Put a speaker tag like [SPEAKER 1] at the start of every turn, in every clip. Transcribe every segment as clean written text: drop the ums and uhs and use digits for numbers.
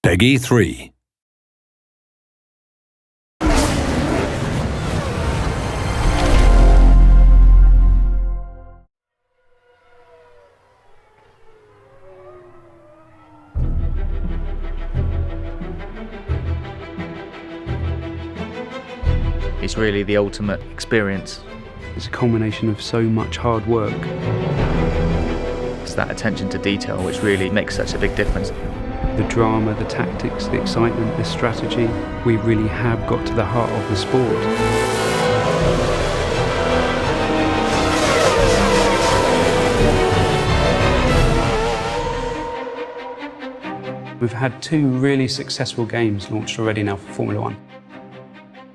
[SPEAKER 1] Peggy 3.
[SPEAKER 2] It's really the ultimate experience.
[SPEAKER 3] It's a culmination of so much hard work.
[SPEAKER 2] It's that attention to detail which really makes such a big difference.
[SPEAKER 3] The drama, the tactics, the excitement, the strategy, we really have got to the heart of the sport. We've had 2 really successful games launched already now for Formula 1.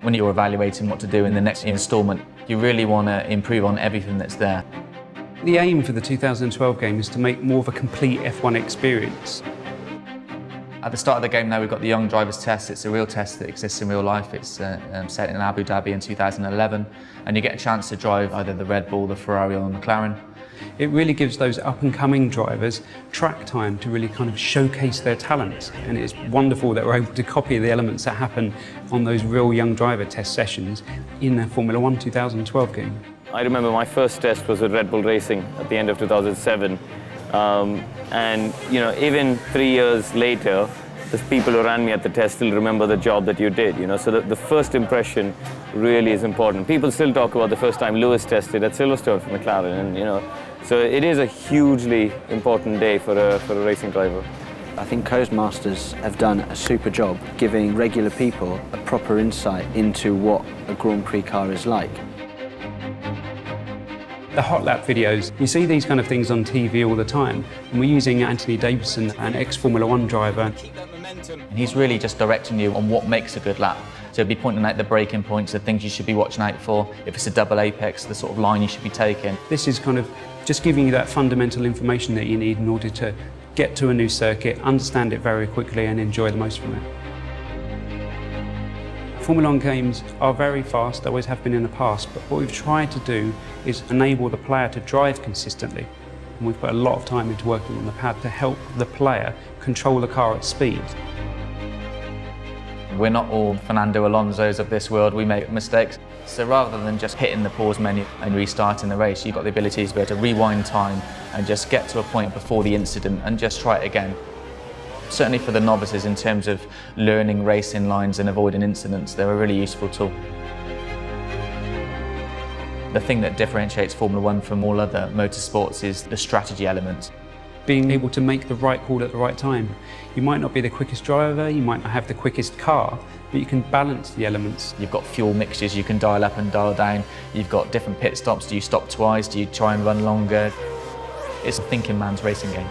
[SPEAKER 2] When you're evaluating what to do in the next instalment, you really want to improve on everything that's there.
[SPEAKER 3] The aim for the 2012 game is to make more of a complete F1 experience.
[SPEAKER 2] At the start of the game now, we've got the Young Drivers Test. It's a real test that exists in real life. It's set in Abu Dhabi in 2011, and you get a chance to drive either the Red Bull, the Ferrari or the McLaren.
[SPEAKER 3] It really gives those up-and-coming drivers track time to really kind of showcase their talents, and it's wonderful that we're able to copy the elements that happen on those real young driver test sessions in the Formula 1 2012 game.
[SPEAKER 4] I remember my first test was with Red Bull Racing at the end of 2007. And you know, even 3 years later, the people who ran me at the test still remember the job that you did, you know, so the first impression really is important. People still talk about the first time Lewis tested at Silverstone for McLaren, and you know, so it is a hugely important day for a racing driver.
[SPEAKER 5] I think Codemasters have done a super job giving regular people a proper insight into what a Grand Prix car is like.
[SPEAKER 3] The hot lap videos, you see these kind of things on TV all the time, and we're using Anthony Davidson, an ex-Formula 1 driver.
[SPEAKER 2] And he's really just directing you on what makes a good lap. So he'll be pointing out the braking points, the things you should be watching out for. If it's a double apex, the sort of line you should be taking.
[SPEAKER 3] This is kind of just giving you that fundamental information that you need in order to get to a new circuit, understand it very quickly and enjoy the most from it. Formula 1 games are very fast, they always have been in the past, but what we've tried to do is enable the player to drive consistently. And we've put a lot of time into working on the pad to help the player control the car at speed.
[SPEAKER 2] We're not all Fernando Alonso's of this world, we make mistakes. So rather than just hitting the pause menu and restarting the race, you've got the ability to be able to rewind time and just get to a point before the incident and just try it again. Certainly for the novices, in terms of learning racing lines and avoiding incidents, they're a really useful tool. The thing that differentiates Formula 1 from all other motorsports is the strategy element.
[SPEAKER 3] Being able to make the right call at the right time. You might not be the quickest driver, you might not have the quickest car, but you can balance the elements.
[SPEAKER 2] You've got fuel mixtures you can dial up and dial down. You've got different pit stops. Do you stop twice? Do you try and run longer? It's a thinking man's racing game.